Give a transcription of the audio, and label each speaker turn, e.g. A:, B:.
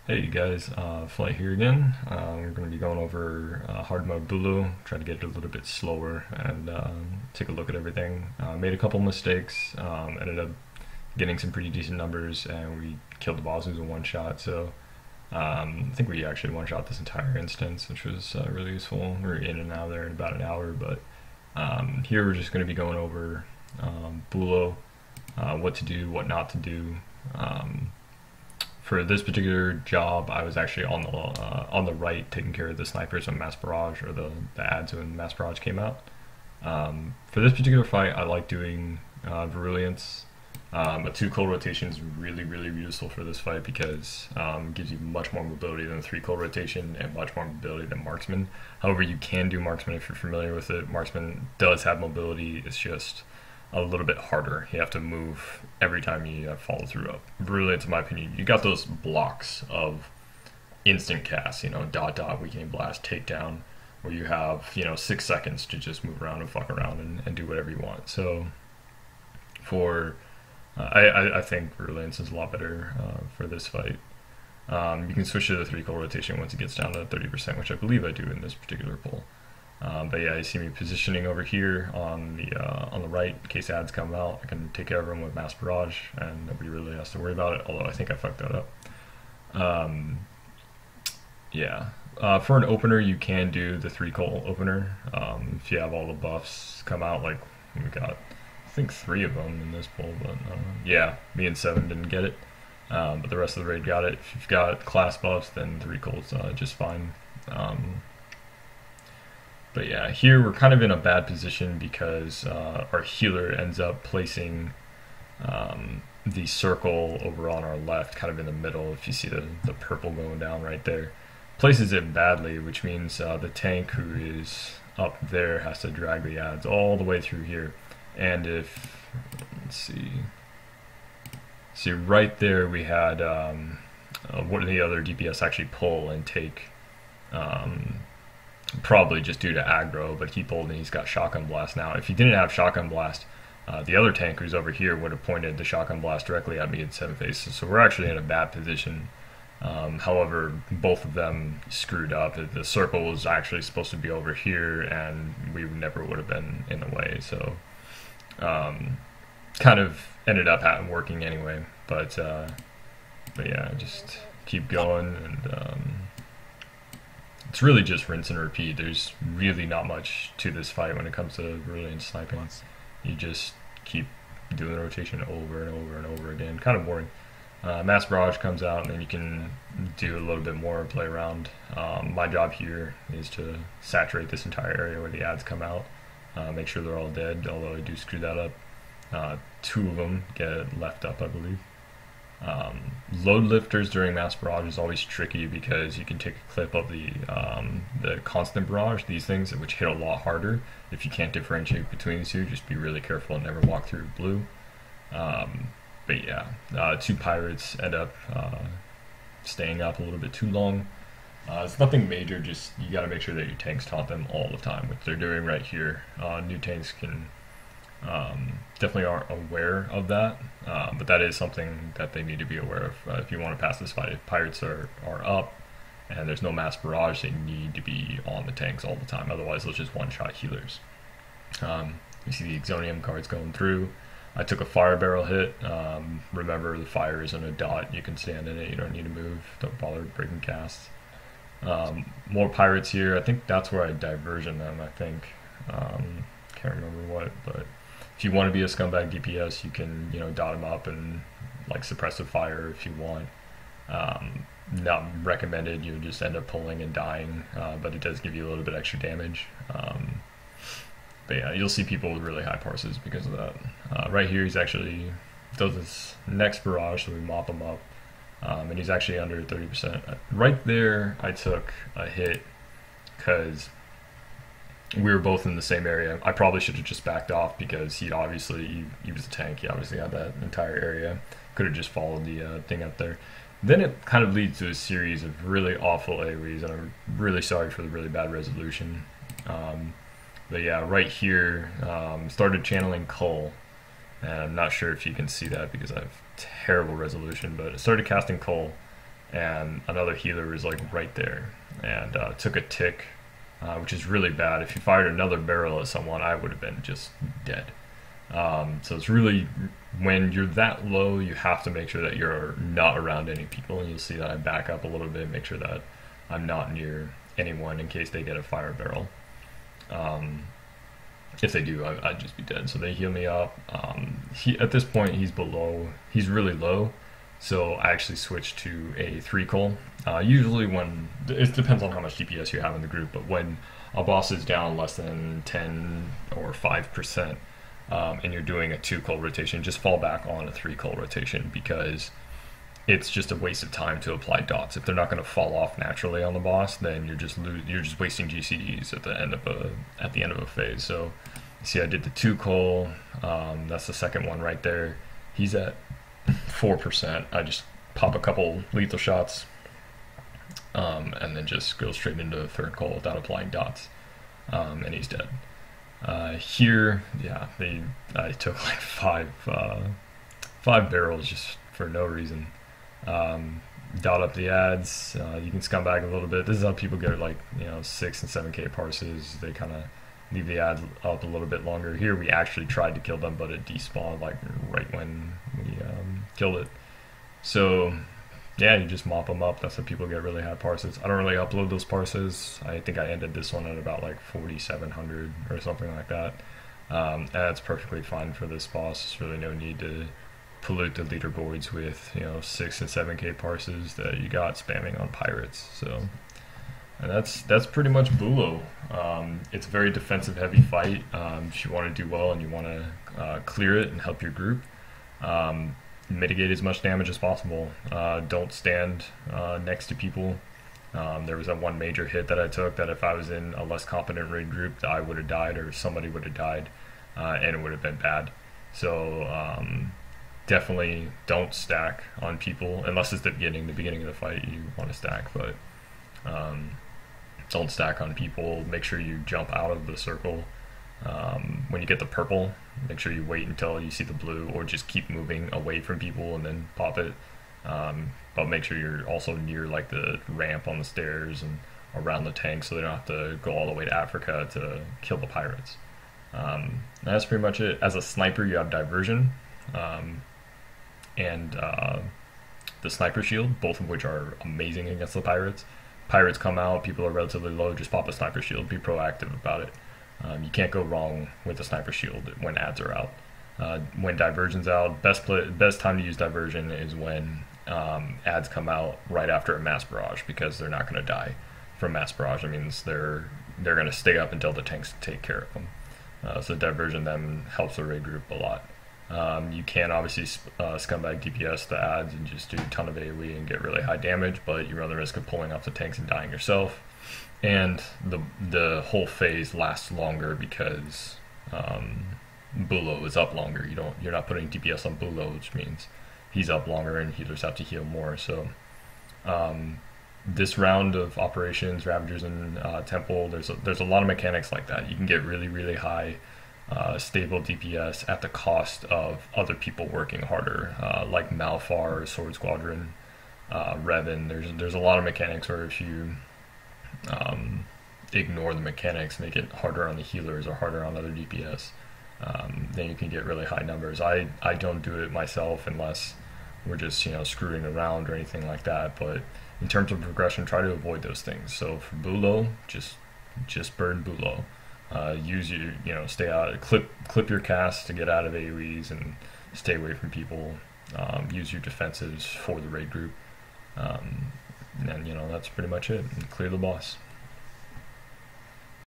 A: Hey guys, Flight here again. We're going to be going over hard mode Bulo, try to get it a little bit slower and take a look at everything. Made a couple mistakes, ended up getting some pretty decent numbers, and we killed the bosses in one shot. So I think we actually one shot this entire instance, which was really useful. We were in and out of there in about an hour, but here we're just going to be going over Bulo, what to do, what not to do. For this particular job, I was actually on the right taking care of the snipers when Mass Barrage or the ads when Mass Barrage came out. For this particular fight, I like doing Virulence. A 2 cold rotation is really useful for this fight because it gives you much more mobility than a 3 cold rotation and much more mobility than Marksman. However, you can do Marksman if you're familiar with it. Marksman does have mobility, it's just a little bit harder. You have to move every time you follow through up. Virulence, in my opinion, you got those blocks of instant cast, dot dot, weakening blast, takedown, where you have, 6 seconds to just move around and fuck around and do whatever you want. So for I think Virulence is a lot better for this fight. You can switch to the 3 cold rotation once it gets down to 30%, which I believe I do in this particular pull. But yeah, you see me positioning over here on the right in case ads come out. I can take care of them with Mass Barrage, and nobody really has to worry about it. Although I think I fucked that up. Yeah, for an opener, you can do the 3 cold opener if you have all the buffs come out. Like we got, I think 3 of them in this pull, but yeah, me and 7 didn't get it. But the rest of the raid got it. If you've got class buffs, then 3 colds just fine. But yeah, here we're kind of in a bad position because our healer ends up placing the circle over on our left, kind of in the middle. If you see the purple going down right there, places it badly, which means the tank who is up there has to drag the ads all the way through here. And if, let's see right there we had one of the other DPS actually pull and take. Probably just due to aggro, but he pulled and he's got Shotgun Blast now. If he didn't have Shotgun Blast, the other tank who's over here would have pointed the Shotgun Blast directly at me in 7 faces. So we're actually in a bad position. However, both of them screwed up. The circle was actually supposed to be over here, and we never would have been in the way. So kind of ended up working anyway. But yeah, just keep going and. It's really just rinse and repeat. There's really not much to this fight when it comes to brilliant sniping. You just keep doing the rotation over and over and over again. Kind of boring. Mass Barrage comes out and then you can do a little bit more, play around. My job here is to saturate this entire area where the ads come out. Make sure they're all dead, although I do screw that up. 2 of them get left up, I believe. Load lifters during Mass Barrage is always tricky because you can take a clip of the constant barrage, these things, which hit a lot harder. If you can't differentiate between the two, just be really careful and never walk through blue. But yeah, 2 pirates end up staying up a little bit too long. It's nothing major, just you gotta make sure that your tanks taunt them all the time, which they're doing right here. New tanks can definitely aren't aware of that, but that is something that they need to be aware of if you want to pass this fight. If pirates are up and there's no Mass Barrage, they need to be on the tanks all the time, otherwise they'll just one-shot healers. You see the Exonium cards going through. I took a fire barrel hit. Remember, the fire isn't a dot, you can stand in it, you don't need to move, don't bother breaking casts. More pirates here. I think that's where I diversion them, I think. Can't remember what, but if you want to be a scumbag DPS, you can, dot them up and like suppressive fire if you want. Not recommended. You just end up pulling and dying, but it does give you a little bit extra damage. But yeah, you'll see people with really high parses because of that. Right here, he's actually does this next barrage, so we mop him up, and he's actually under 30%. Right there, I took a hit because we were both in the same area. I probably should have just backed off because he was a tank. He obviously had that entire area. Could have just followed the thing up there. Then it kind of leads to a series of really awful AoEs, and I'm really sorry for the really bad resolution. But yeah, right here, started channeling Cull, and I'm not sure if you can see that because I have terrible resolution, but I started casting Cull, and another healer was like right there, and took a tick, which is really bad. If you fired another barrel at someone, I would have been just dead. So it's really, when you're that low, you have to make sure that you're not around any people, and you'll see that I back up a little bit, make sure that I'm not near anyone in case they get a fire barrel. If they do, I'd just be dead. So they heal me up. At this point, he's really low, so I actually switched to a 3-call. Usually when, it depends on how much DPS you have in the group, but when a boss is down less than 10 or 5%, and you're doing a 2-call rotation, just fall back on a 3-call rotation, because it's just a waste of time to apply dots. If they're not going to fall off naturally on the boss, then you're just wasting GCDs at the end of a phase. So you see I did the 2-call, that's the second one right there. He's at 4%. I just pop a couple lethal shots, and then just go straight into the 3rd call without applying dots, and he's dead. Here, yeah, I took like five barrels just for no reason. Dot up the ads, you can scumbag a little bit. This is how people get like 6 and 7k parses. They kind of leave the ads up a little bit longer. Here we actually tried to kill them, but it despawned like right when we killed it. So yeah, you just mop them up. That's how people get really high parses. I don't really upload those parses. I think I ended this one at about like 4,700 or something like that. And that's perfectly fine for this boss. There's really no need to pollute the leaderboards with 6 and 7k parses that you got spamming on pirates. So, and that's pretty much Bulo. It's a very defensive heavy fight. If you want to do well and you want to clear it and help your group, mitigate as much damage as possible. Don't stand next to people. There was that one major hit that I took that if I was in a less competent raid group, I would have died, or somebody would have died, and it would have been bad. So definitely don't stack on people unless it's the beginning of the fight. You want to stack, but don't stack on people. Make sure you jump out of the circle. When you get the purple, make sure you wait until you see the blue, or just keep moving away from people and then pop it. But make sure you're also near like the ramp on the stairs and around the tank, so they don't have to go all the way to Africa to kill the pirates. That's pretty much it. As a sniper, you have diversion, and the sniper shield, both of which are amazing against the pirates. Pirates come out, people are relatively low, just pop a sniper shield, be proactive about it. You can't go wrong with the sniper shield when ads are out. When diversion's out, best time to use diversion is when ads come out right after a mass barrage, because they're not going to die from mass barrage. It means they're going to stay up until the tanks take care of them. So diversion then helps the raid group a lot. You can obviously scumbag DPS the ads and just do a ton of AoE and get really high damage, but you run the risk of pulling off the tanks and dying yourself. And the whole phase lasts longer because Bulo is up longer. You're not putting DPS on Bulo, which means he's up longer and healers have to heal more. So this round of operations, Ravagers and Temple, there's a lot of mechanics like that. You can get really, really high stable DPS at the cost of other people working harder, like Malfar, Sword Squadron, Revan. There's a lot of mechanics where if you ignore the mechanics, make it harder on the healers or harder on other DPS, then you can get really high numbers. I don't do it myself unless we're just screwing around or anything like that, but in terms of progression, try to avoid those things. So for Bulo, just burn Bulo. Use stay out, clip your cast to get out of AoEs and stay away from people. Use your defensives for the raid group. And that's pretty much it. And clear the boss.